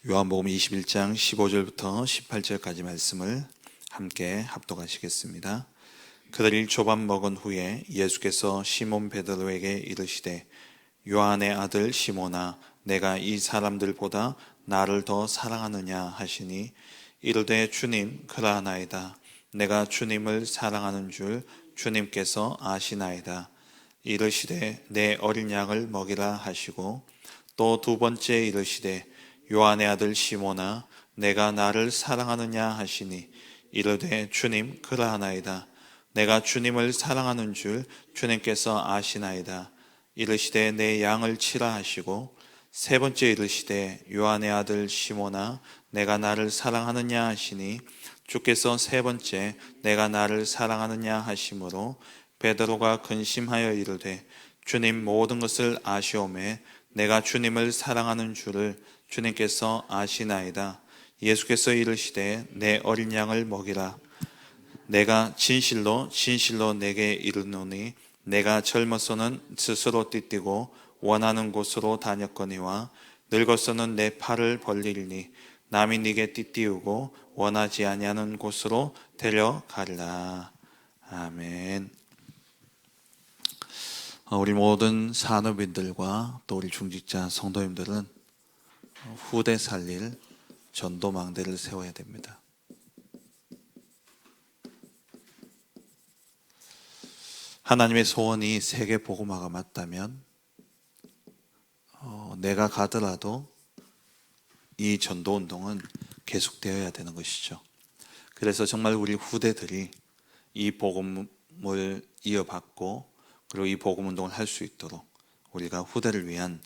요한복음 21장 15절부터 18절까지 말씀을 함께 합독하시겠습니다. 그들이 조밥 먹은 후에 예수께서 시몬 베드로에게 이르시되 요한의 아들 시몬아 내가 이 사람들보다 나를 더 사랑하느냐 하시니 이르되 주님 그러하나이다. 내가 주님을 사랑하는 줄 주님께서 아시나이다. 이르시되 내 어린 양을 먹이라 하시고 또 두 번째 이르시되 요한의 아들 시몬아 내가 나를 사랑하느냐 하시니 이르되 주님 그러하나이다. 내가 주님을 사랑하는 줄 주님께서 아시나이다. 이르시되 내 양을 치라 하시고 세 번째 이르시되 요한의 아들 시몬아 내가 나를 사랑하느냐 하시니 주께서 세 번째 내가 나를 사랑하느냐 하심으로 베드로가 근심하여 이르되 주님 모든 것을 아시오매 내가 주님을 사랑하는 줄을 주님께서 아시나이다. 예수께서 이르시되 내 어린 양을 먹이라. 내가 진실로 내게 이르노니 내가 젊어서는 스스로 띠띠고 원하는 곳으로 다녔거니와 늙어서는 내 팔을 벌리리니 남이 네게 띠띠우고 원하지 아니하는 곳으로 데려가리라. 아멘. 우리 모든 산업인들과 또 우리 중직자 성도님들은 후대 살릴 전도망대를 세워야 됩니다. 하나님의 소원이 세계 복음화가 맞다면 내가 가더라도 이 전도운동은 계속되어야 되는 것이죠. 그래서 정말 우리 후대들이 이 복음을 이어받고 그리고 이 복음운동을 할 수 있도록 우리가 후대를 위한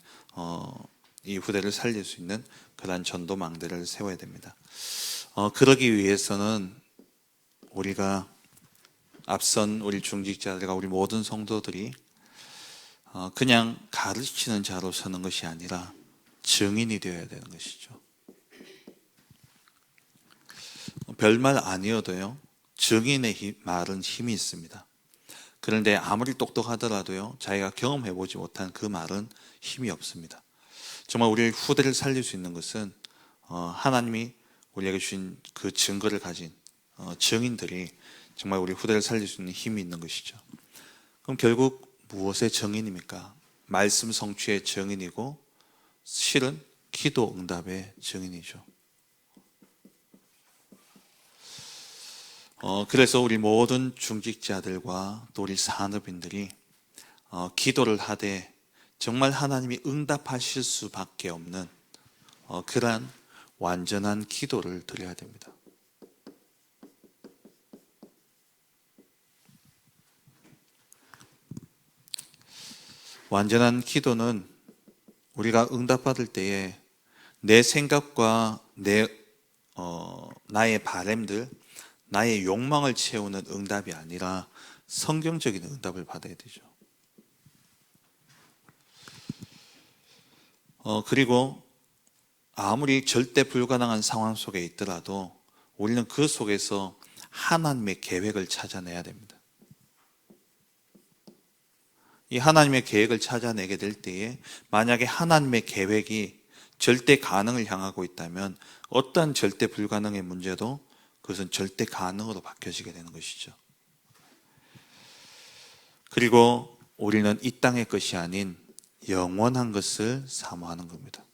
이 후대를 살릴 수 있는 그러한 전도망대를 세워야 됩니다. 그러기 위해서는 우리가 앞선 우리 중직자들과 우리 모든 성도들이 그냥 가르치는 자로 서는 것이 아니라 증인이 되어야 되는 것이죠. 별말 아니어도요 증인의 말은 힘이 있습니다. 그런데 아무리 똑똑하더라도요 자기가 경험해보지 못한 그 말은 힘이 없습니다. 정말 우리 후대를 살릴 수 있는 것은 하나님이 우리에게 주신 그 증거를 가진 증인들이 정말 우리 후대를 살릴 수 있는 힘이 있는 것이죠. 그럼 결국 무엇의 증인입니까? 말씀 성취의 증인이고 실은 기도 응답의 증인이죠. 그래서 우리 모든 중직자들과 또 우리 산업인들이 기도를 하되 정말 하나님이 응답하실 수밖에 없는 그러한 완전한 기도를 드려야 됩니다. 완전한 기도는 우리가 응답받을 때에 내 생각과 나의 바램들, 나의 욕망을 채우는 응답이 아니라 성경적인 응답을 받아야 되죠. 그리고 아무리 절대 불가능한 상황 속에 있더라도 우리는 그 속에서 하나님의 계획을 찾아내야 됩니다. 이 하나님의 계획을 찾아내게 될 때에 만약에 하나님의 계획이 절대 가능을 향하고 있다면 어떤 절대 불가능의 문제도 그것은 절대 가능으로 바뀌어지게 되는 것이죠. 그리고 우리는 이 땅의 것이 아닌 영원한 것을 사모하는 겁니다.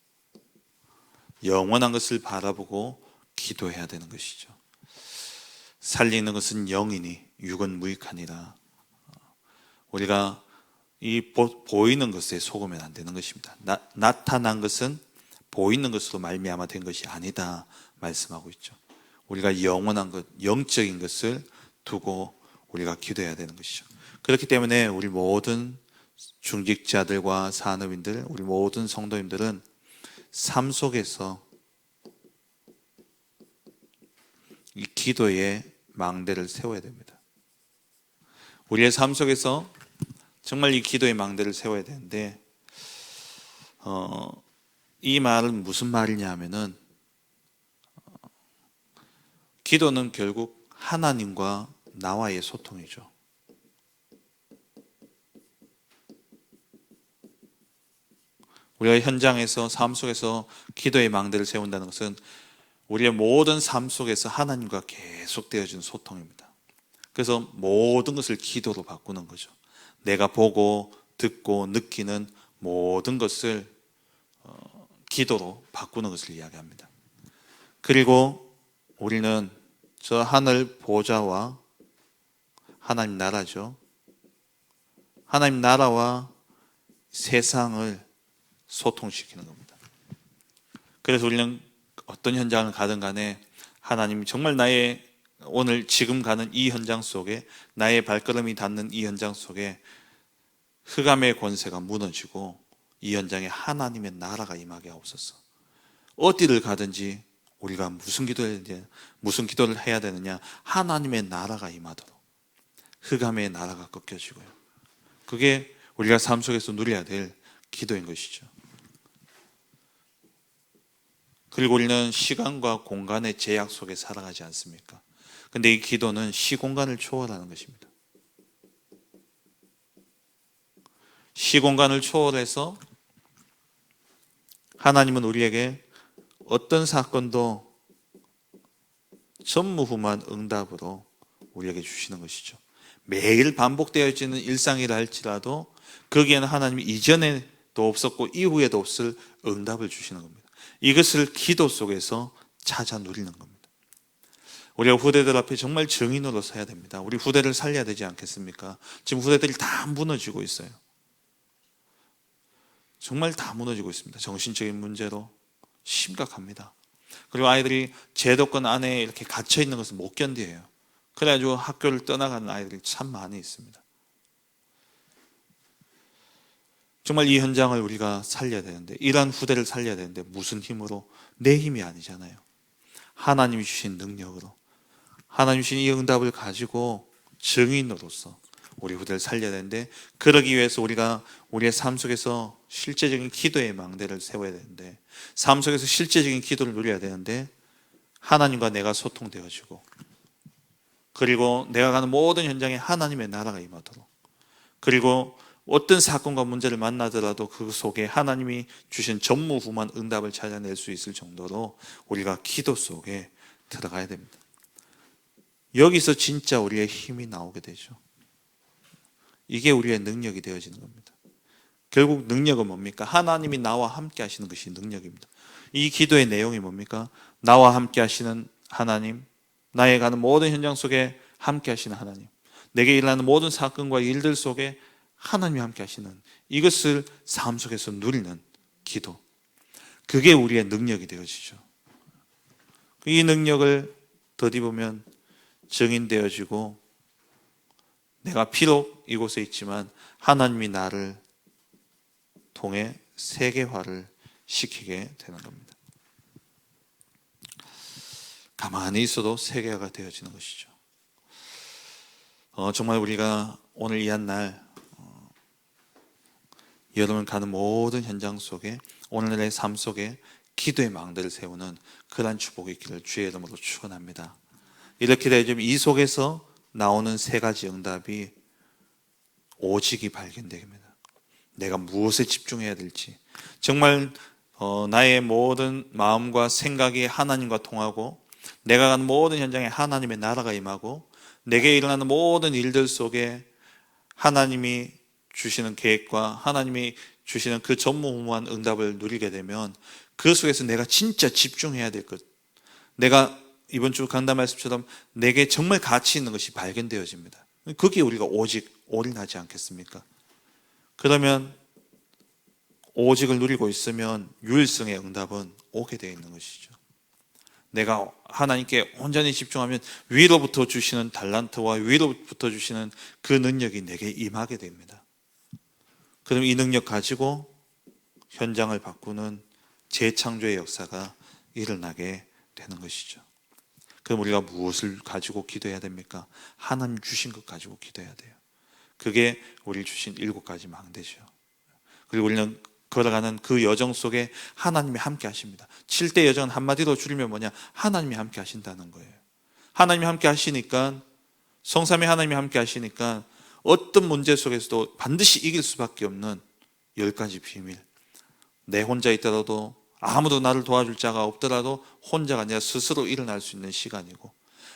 영원한 것을 바라보고 기도해야 되는 것이죠. 살리는 것은 영이니 육은 무익하니라. 우리가 이 보이는 것에 속으면 안 되는 것입니다. 나타난 것은 보이는 것으로 말미암아 된 것이 아니다 말씀하고 있죠. 우리가 영원한 것, 영적인 것을 두고 우리가 기도해야 되는 것이죠. 그렇기 때문에 우리 모든 중직자들과 산업인들, 우리 모든 성도님들은 삶 속에서 이 기도의 망대를 세워야 됩니다. 우리의 삶 속에서 정말 이 기도의 망대를 세워야 되는데 이 말은 무슨 말이냐 하면은 기도는 결국 하나님과 나와의 소통이죠. 우리가 현장에서 삶 속에서 기도의 망대를 세운다는 것은 우리의 모든 삶 속에서 하나님과 계속되어진 소통입니다. 그래서 모든 것을 기도로 바꾸는 거죠. 내가 보고 듣고 느끼는 모든 것을 기도로 바꾸는 것을 이야기합니다. 그리고 우리는 저 하늘 보좌와 하나님 나라죠. 하나님 나라와 세상을 소통시키는 겁니다. 그래서 우리는 어떤 현장을 가든 간에 하나님이 정말 나의 오늘 지금 가는 이 현장 속에, 나의 발걸음이 닿는 이 현장 속에 흑암의 권세가 무너지고 이 현장에 하나님의 나라가 임하게 하옵소서. 어디를 가든지 우리가 무슨 기도를 해야 되느냐? 하나님의 나라가 임하도록, 흑암의 나라가 꺾여지고요. 그게 우리가 삶 속에서 누려야 될 기도인 것이죠. 그리고 우리는 시간과 공간의 제약 속에 살아가지 않습니까? 근데 이 기도는 시공간을 초월하는 것입니다. 시공간을 초월해서 하나님은 우리에게 어떤 사건도 전무후무한 응답으로 우리에게 주시는 것이죠. 매일 반복되어지는 일상이라 할지라도 거기에는 하나님이 이전에도 없었고 이후에도 없을 응답을 주시는 겁니다. 이것을 기도 속에서 찾아 누리는 겁니다. 우리가 후대들 앞에 정말 증인으로 서야 됩니다. 우리 후대를 살려야 되지 않겠습니까? 지금 후대들이 다 무너지고 있어요. 정말 다 무너지고 있습니다. 정신적인 문제로 심각합니다. 그리고 아이들이 제도권 안에 이렇게 갇혀 있는 것을 못 견뎌요. 그래가지고 학교를 떠나가는 아이들이 참 많이 있습니다. 정말 이 현장을 우리가 살려야 되는데, 이러한 후대를 살려야 되는데 무슨 힘으로? 내 힘이 아니잖아요. 하나님이 주신 능력으로, 하나님이 주신 이 응답을 가지고 증인으로서 우리 후대를 살려야 되는데, 그러기 위해서 우리가 우리의 삶 속에서 실제적인 기도의 망대를 세워야 되는데, 삶 속에서 실제적인 기도를 누려야 되는데, 하나님과 내가 소통되어지고, 그리고 내가 가는 모든 현장에 하나님의 나라가 임하도록, 그리고 어떤 사건과 문제를 만나더라도 그 속에 하나님이 주신 전무후무한 응답을 찾아낼 수 있을 정도로 우리가 기도 속에 들어가야 됩니다. 여기서 진짜 우리의 힘이 나오게 되죠. 이게 우리의 능력이 되어지는 겁니다. 결국 능력은 뭡니까? 하나님이 나와 함께 하시는 것이 능력입니다. 이 기도의 내용이 뭡니까? 나와 함께 하시는 하나님, 나의 가는 모든 현장 속에 함께 하시는 하나님, 내게 일어나는 모든 사건과 일들 속에 하나님이 함께 하시는, 이것을 삶 속에서 누리는 기도, 그게 우리의 능력이 되어지죠. 이 능력을 덧입으면 증인되어지고, 내가 비록 이곳에 있지만 하나님이 나를 통해 세계화를 시키게 되는 겁니다. 가만히 있어도 세계화가 되어지는 것이죠. 정말 우리가 오늘 이 한 날 여러분 가는 모든 현장 속에, 오늘의 삶 속에 기도의 망대를 세우는 그러한 축복이 있기를 주의 이름으로 축원합니다. 이렇게 되면 이 속에서 나오는 세 가지 응답이 오직이 발견됩니다. 내가 무엇에 집중해야 될지, 정말 나의 모든 마음과 생각이 하나님과 통하고, 내가 가는 모든 현장에 하나님의 나라가 임하고, 내게 일어나는 모든 일들 속에 하나님이 주시는 계획과 하나님이 주시는 그 전무후무한 응답을 누리게 되면, 그 속에서 내가 진짜 집중해야 될 것, 내가 이번 주 강단 말씀처럼 내게 정말 가치 있는 것이 발견되어집니다. 거기에 우리가 오직 올인하지 않겠습니까? 그러면 오직을 누리고 있으면 유일성의 응답은 오게 되어 있는 것이죠. 내가 하나님께 온전히 집중하면 위로부터 주시는 달란트와 위로부터 주시는 그 능력이 내게 임하게 됩니다. 그럼 이 능력 가지고 현장을 바꾸는 재창조의 역사가 일어나게 되는 것이죠. 그럼 우리가 무엇을 가지고 기도해야 됩니까? 하나님 주신 것 가지고 기도해야 돼요. 그게 우리 주신 7가지 망대죠. 그리고 우리는 걸어가는 그 여정 속에 하나님이 함께 하십니다. 7대 여정은 한마디로 줄이면 뭐냐? 하나님이 함께 하신다는 거예요. 하나님이 함께 하시니까, 성삼위 하나님이 함께 하시니까 어떤 문제 속에서도 반드시 이길 수밖에 없는 10가지 비밀, 내 혼자 있더라도, 아무도 나를 도와줄 자가 없더라도 혼자가 아니라 스스로 일어날 수 있는 시간이고,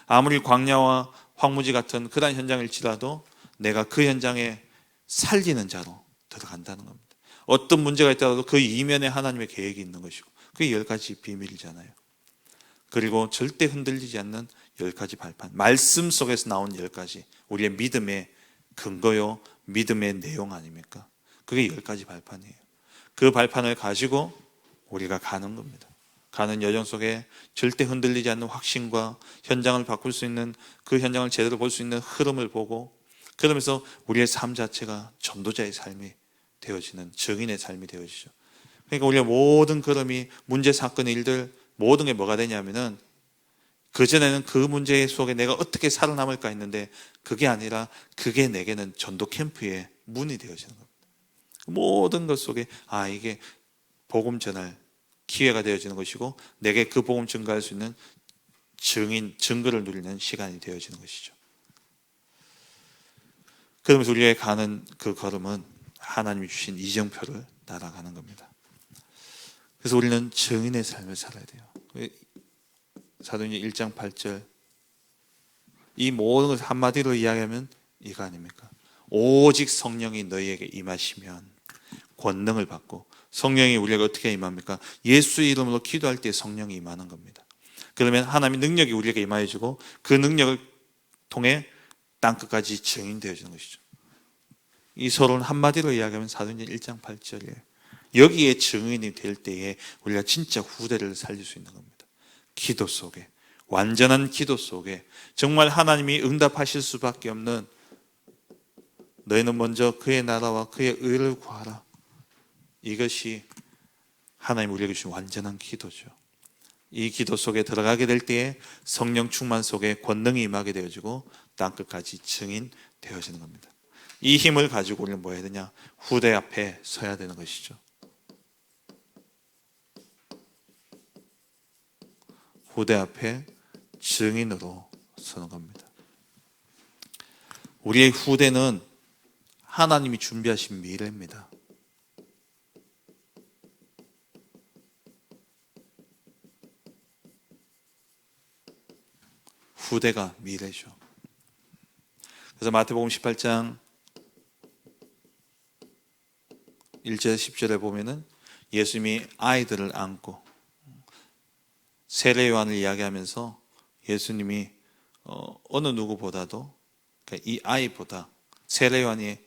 아무리 광야와 황무지 같은 그런 현장일지라도 내가 그 현장에 살리는 자로 들어간다는 겁니다. 어떤 문제가 있더라도 그 이면에 하나님의 계획이 있는 것이고, 그게 10가지 비밀이잖아요. 그리고 절대 흔들리지 않는 10가지 발판, 말씀 속에서 나온 10가지, 우리의 믿음의 근거요, 믿음의 내용 아닙니까? 그게 10가지 발판이에요. 그 발판을 가지고 우리가 가는 겁니다. 가는 여정 속에 절대 흔들리지 않는 확신과 현장을 바꿀 수 있는, 그 현장을 제대로 볼 수 있는 흐름을 보고, 그러면서 우리의 삶 자체가 전도자의 삶이 되어지는, 증인의 삶이 되어지죠. 그러니까 우리의 모든 걸음이, 문제, 사건, 일들 모든 게 뭐가 되냐면은, 그전에는 그 문제 속에 내가 어떻게 살아남을까 했는데 그게 아니라 그게 내게는 전도 캠프의 문이 되어지는 겁니다. 모든 것 속에 이게 복음 전할 기회가 되어지는 것이고, 내게 그 복음 증거할 수 있는 증거를 누리는 시간이 되어지는 것이죠. 그러면서 우리가 가는 그 걸음은 하나님이 주신 이정표를 따라가는 겁니다. 그래서 우리는 증인의 삶을 살아야 돼요. 사도행전 1장 8절, 이 모든 것을 한마디로 이야기하면 이거 아닙니까? 오직 성령이 너희에게 임하시면 권능을 받고, 성령이 우리에게 어떻게 임합니까? 예수 이름으로 기도할 때 성령이 임하는 겁니다. 그러면 하나님의 능력이 우리에게 임하여지고, 그 능력을 통해 땅끝까지 증인되어지는 것이죠. 이 서론 한마디로 이야기하면 사도행전 1장 8절이에요. 여기에 증인이 될 때에 우리가 진짜 후대를 살릴 수 있는 겁니다. 기도 속에, 완전한 기도 속에 정말 하나님이 응답하실 수밖에 없는, 너희는 먼저 그의 나라와 그의 의를 구하라, 이것이 하나님 우리에게 주신 완전한 기도죠. 이 기도 속에 들어가게 될 때에 성령 충만 속에 권능이 임하게 되어지고 땅끝까지 증인 되어지는 겁니다. 이 힘을 가지고 우리는 뭐 해야 되냐? 후대 앞에 서야 되는 것이죠. 후대 앞에 증인으로 서는 겁니다. 우리의 후대는 하나님이 준비하신 미래입니다. 후대가 미래죠. 그래서 마태복음 18장 1절 10절에 보면은 예수님이 아이들을 안고 세례 요한을 이야기하면서 예수님이 어느 누구보다도, 그러니까 이 아이보다, 세례 요한이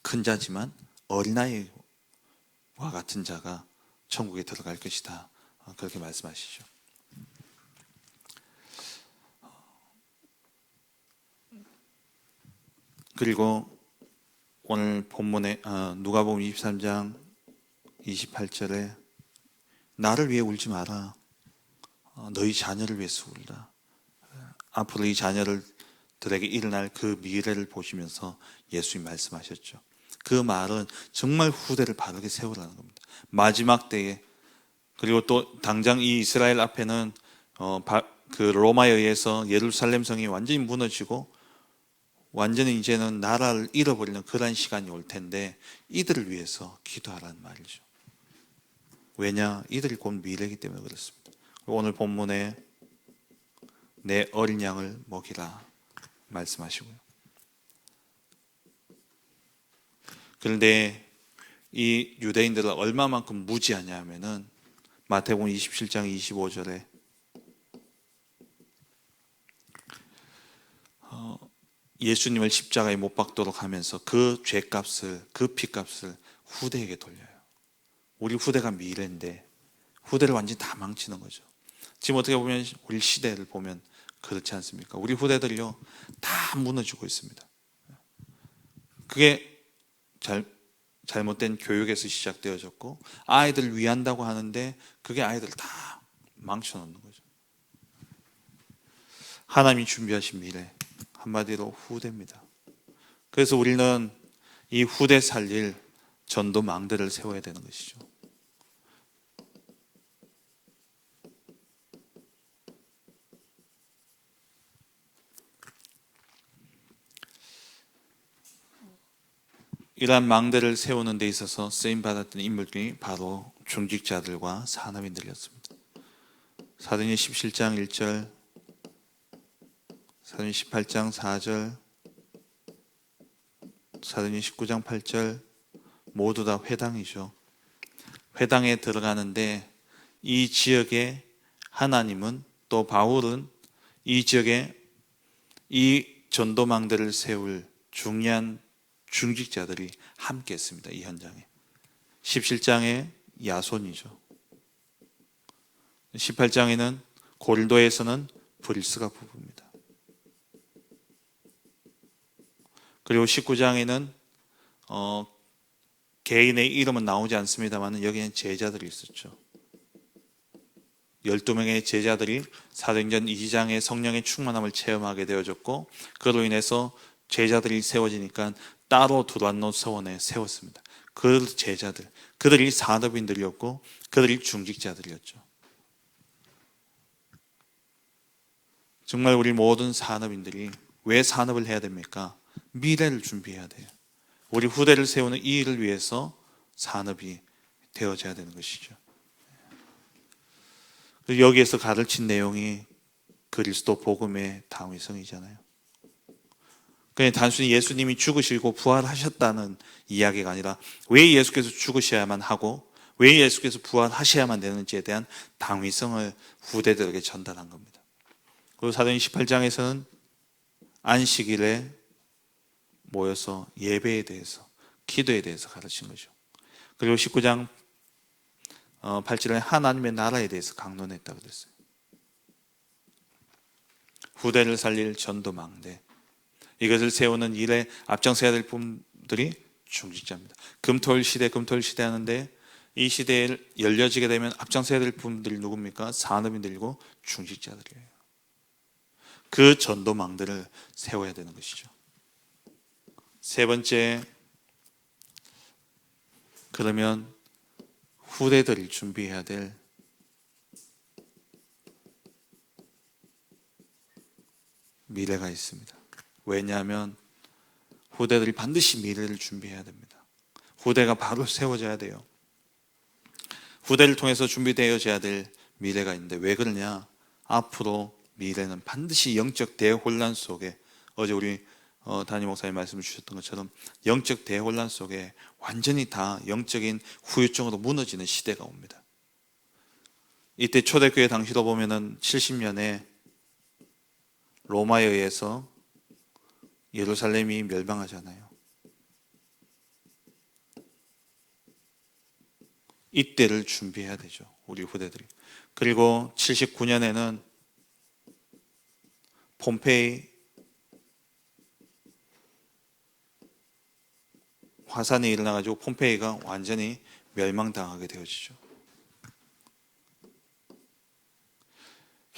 큰 자지만 어린아이와 같은 자가 천국에 들어갈 것이다, 그렇게 말씀하시죠. 그리고 오늘 본문에 누가복음 23장 28절에 나를 위해 울지 마라, 너희 자녀를 위해서 울라. 앞으로 이 자녀들에게 일어날 그 미래를 보시면서 예수님 말씀하셨죠. 그 말은 정말 후대를 바르게 세우라는 겁니다. 마지막 때에, 그리고 또 당장 이 이스라엘 앞에는 그 로마에 의해서 예루살렘 성이 완전히 무너지고 완전히 이제는 나라를 잃어버리는 그런 시간이 올 텐데, 이들을 위해서 기도하라는 말이죠. 왜냐? 이들이 곧 미래이기 때문에 그렇습니다. 오늘 본문에 내 어린 양을 먹이라 말씀하시고요. 그런데 이 유대인들을 얼마만큼 무지하냐 하면은 마태복음 27장 25절에 예수님을 십자가에 못 박도록 하면서 그 죄값을, 그 피값을 후대에게 돌려요. 우리 후대가 미래인데 후대를 완전히 다 망치는 거죠. 지금 어떻게 보면 우리 시대를 보면 그렇지 않습니까? 우리 후대들요 다 무너지고 있습니다. 그게 잘못된 교육에서 시작되어졌고, 아이들을 위한다고 하는데 그게 아이들을 다 망쳐놓는 거죠. 하나님이 준비하신 미래, 한마디로 후대입니다. 그래서 우리는 이 후대 살릴 전도 망대를 세워야 되는 것이죠. 이러한 망대를 세우는 데 있어서 쓰임받았던 인물들이 바로 중직자들과 산업인들이었습니다. 사도행전 17장 1절, 사도행전 18장 4절, 사도행전 19장 8절 모두 다 회당이죠. 회당에 들어가는데 이 지역의 하나님은, 또 바울은 이 지역에 이 전도망대를 세울 중요한 중직자들이 함께 했습니다. 이 현장에 17장에 야손이죠. 18장에는 고린도에서는 브리스가 부부입니다. 그리고 19장에는 개인의 이름은 나오지 않습니다만 여기는 제자들이 있었죠. 12명의 제자들이 사도행전 2장의 성령의 충만함을 체험하게 되어졌고, 그로 인해서 제자들이 세워지니까 따로 두란노 서원에 세웠습니다. 그 제자들, 그들이 산업인들이었고 그들이 중직자들이었죠. 정말 우리 모든 산업인들이 왜 산업을 해야 됩니까? 미래를 준비해야 돼요. 우리 후대를 세우는 이 일을 위해서 산업이 되어져야 되는 것이죠. 여기에서 가르친 내용이 그리스도 복음의 당위성이잖아요. 그냥 단순히 예수님이 죽으시고 부활하셨다는 이야기가 아니라 왜 예수께서 죽으셔야만 하고 왜 예수께서 부활하셔야만 되는지에 대한 당위성을 후대들에게 전달한 겁니다. 그리고 사도행전 18장에서는 안식일에 모여서 예배에 대해서, 기도에 대해서 가르친 거죠. 그리고 19장 8절에 하나님의 나라에 대해서 강론했다고 그랬어요. 후대를 살릴 전도망대, 이것을 세우는 일에 앞장서야 될 분들이 중직자입니다. 금토일 시대 하는데 이 시대에 열려지게 되면 앞장서야 될 분들이 누굽니까? 산업인들이고 중직자들이에요. 그 전도망대를 세워야 되는 것이죠. 세 번째, 그러면 후대들이 준비해야 될 미래가 있습니다. 왜냐하면 후대들이 반드시 미래를 준비해야 됩니다. 후대가 바로 세워져야 돼요. 후대를 통해서 준비되어져야 될 미래가 있는데 왜 그러냐? 앞으로 미래는 반드시 영적 대혼란 속에, 어제 우리 담임 목사님 말씀을 주셨던 것처럼 영적 대혼란 속에 완전히 다 영적인 후유증으로 무너지는 시대가 옵니다. 이때 초대교회 당시로 보면은 70년에 로마에 의해서 예루살렘이 멸망하잖아요. 이때를 준비해야 되죠, 우리 후대들이. 그리고 79년에는 폼페이 화산이 일어나가지고 폼페이가 완전히 멸망당하게 되어지죠.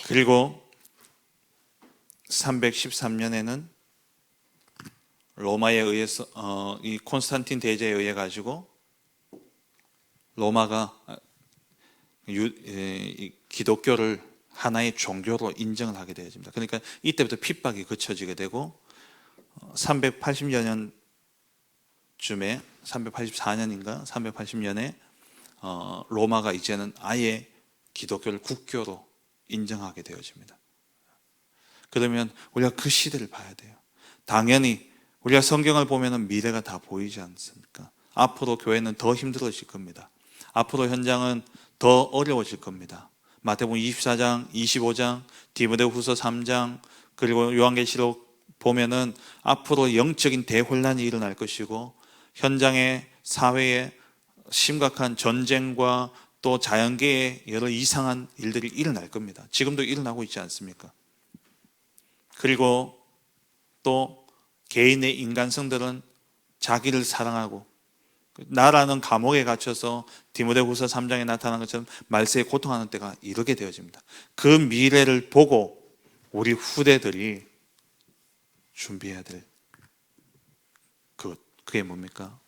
그리고 313년에는 로마에 의해서 이 콘스탄틴 대제에 의해 가지고 로마가 기독교를 하나의 종교로 인정을 하게 되어집니다. 그러니까 이때부터 핍박이 그쳐지게 되고 380년 쯤에 384년인가 380년에 로마가 이제는 아예 기독교를 국교로 인정하게 되어집니다. 그러면 우리가 그 시대를 봐야 돼요. 당연히 우리가 성경을 보면 미래가 다 보이지 않습니까? 앞으로 교회는 더 힘들어질 겁니다. 앞으로 현장은 더 어려워질 겁니다. 마태복음 24장, 25장, 디모데후서 3장, 그리고 요한계시록 보면은 앞으로 영적인 대혼란이 일어날 것이고 현장의 사회에 심각한 전쟁과 또 자연계의 여러 이상한 일들이 일어날 겁니다. 지금도 일어나고 있지 않습니까? 그리고 또 개인의 인간성들은 자기를 사랑하고 나라는 감옥에 갇혀서 디모데후서 3장에 나타난 것처럼 말세에 고통하는 때가 이르게 되어집니다. 그 미래를 보고 우리 후대들이 준비해야 될 그게 뭡니까?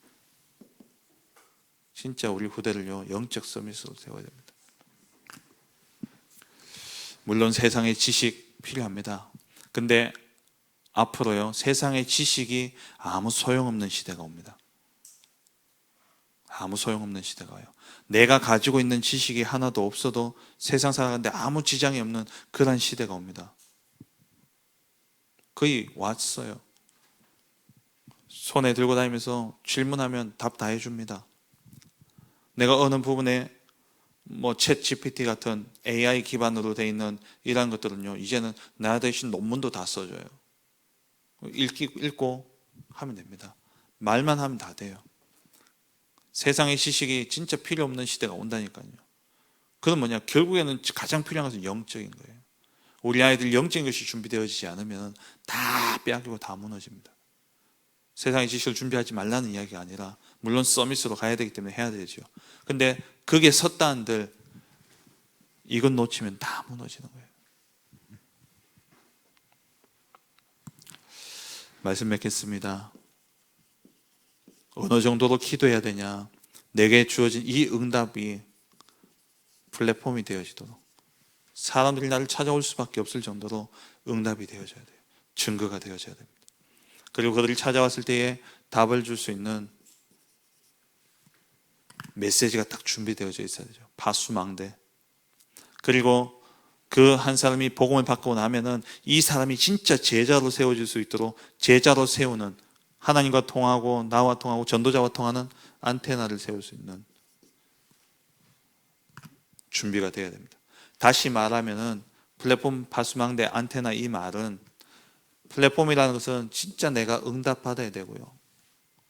진짜 우리 후대를요, 영적 서밋으로 세워야 됩니다. 물론 세상의 지식 필요합니다. 근데 앞으로요, 세상의 지식이 아무 소용없는 시대가 옵니다. 아무 소용없는 시대가 와요. 내가 가지고 있는 지식이 하나도 없어도 세상 살아가는데 아무 지장이 없는 그런 시대가 옵니다. 거의 왔어요. 손에 들고 다니면서 질문하면 답 다 해줍니다. 내가 어느 부분에 챗 GPT 같은 AI 기반으로 되어 있는 이러한 것들은요, 이제는 나 대신 논문도 다 써줘요. 읽고 하면 됩니다. 말만 하면 다 돼요. 세상의 지식이 진짜 필요 없는 시대가 온다니까요. 그건 뭐냐? 결국에는 가장 필요한 것은 영적인 거예요. 우리 아이들 영적인 것이 준비되어지지 않으면 다 빼앗기고 다 무너집니다. 세상의 지식을 준비하지 말라는 이야기가 아니라, 물론 서밋으로 가야 되기 때문에 해야 되죠. 근데 그게 섰다 한들 이건 놓치면 다 무너지는 거예요. 말씀 맺겠습니다. 어느 정도로 기도해야 되냐? 내게 주어진 이 응답이 플랫폼이 되어지도록, 사람들이 나를 찾아올 수밖에 없을 정도로 응답이 되어져야 돼요. 증거가 되어져야 됩니다. 그리고 그들이 찾아왔을 때에 답을 줄 수 있는 메시지가 딱 준비되어져 있어야 되죠. 파수망대. 그리고 그 한 사람이 복음을 받고 나면은 이 사람이 진짜 제자로 세워질 수 있도록 제자로 세우는, 하나님과 통하고 나와 통하고 전도자와 통하는 안테나를 세울 수 있는 준비가 되어야 됩니다. 다시 말하면은 플랫폼 파수망대 안테나, 이 말은 플랫폼이라는 것은 진짜 내가 응답받아야 되고요.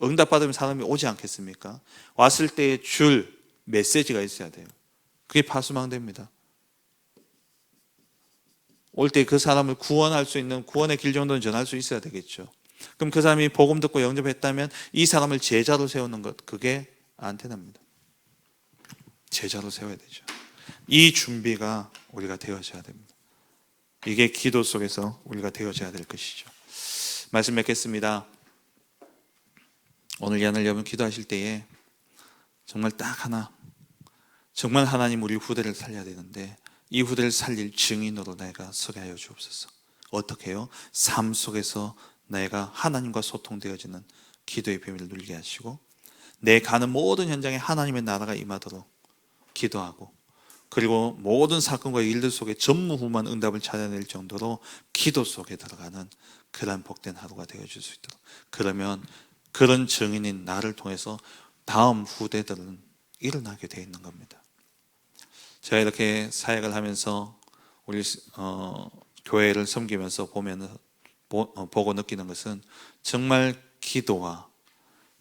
응답받으면 사람이 오지 않겠습니까? 왔을 때에 줄 메시지가 있어야 돼요. 그게 파수망대입니다. 올 때 그 사람을 구원할 수 있는 구원의 길 정도는 전할 수 있어야 되겠죠. 그럼 그 사람이 복음 듣고 영접했다면 이 사람을 제자로 세우는 것, 그게 안테나입니다. 제자로 세워야 되죠. 이 준비가 우리가 되어져야 됩니다. 이게 기도 속에서 우리가 되어져야 될 것이죠. 말씀 맺겠습니다. 오늘 야늘 여러분 기도하실 때에 정말 딱 하나, 정말 하나님 우리 후대를 살려야 되는데 이 후대를 살릴 증인으로 내가 서게 하여 주옵소서. 어떻게 해요? 삶 속에서 내가 하나님과 소통되어지는 기도의 비밀을 누리게 하시고, 내 가는 모든 현장에 하나님의 나라가 임하도록 기도하고, 그리고 모든 사건과 일들 속에 전무후무한 응답을 찾아낼 정도로 기도 속에 들어가는 그런 복된 하루가 되어줄 수 있도록, 그러면 그런 증인인 나를 통해서 다음 후대들은 일어나게 되어 있는 겁니다. 제가 이렇게 사역을 하면서 우리 교회를 섬기면서 보고 느끼는 것은, 정말 기도와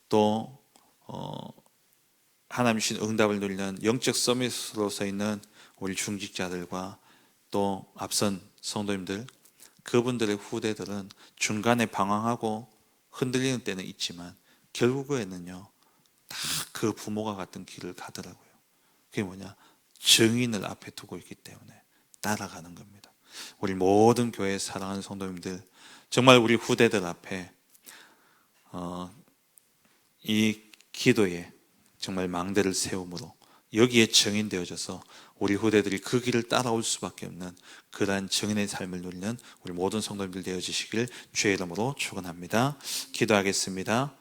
또 하나님 주신 응답을 누리는 영적 서밋으로 서 있는 우리 중직자들과 또 앞선 성도님들, 그분들의 후대들은 중간에 방황하고 흔들리는 때는 있지만 결국에는요 다 그 부모가 같은 길을 가더라고요. 그게 뭐냐? 증인을 앞에 두고 있기 때문에 따라가는 겁니다. 우리 모든 교회 사랑하는 성도님들, 정말 우리 후대들 앞에 이 기도에 정말 망대를 세움으로 여기에 증인되어져서 우리 후대들이 그 길을 따라올 수밖에 없는 그러한 증인의 삶을 누리는 우리 모든 성도님들 되어지시길 주의 이름으로 축원합니다. 기도하겠습니다.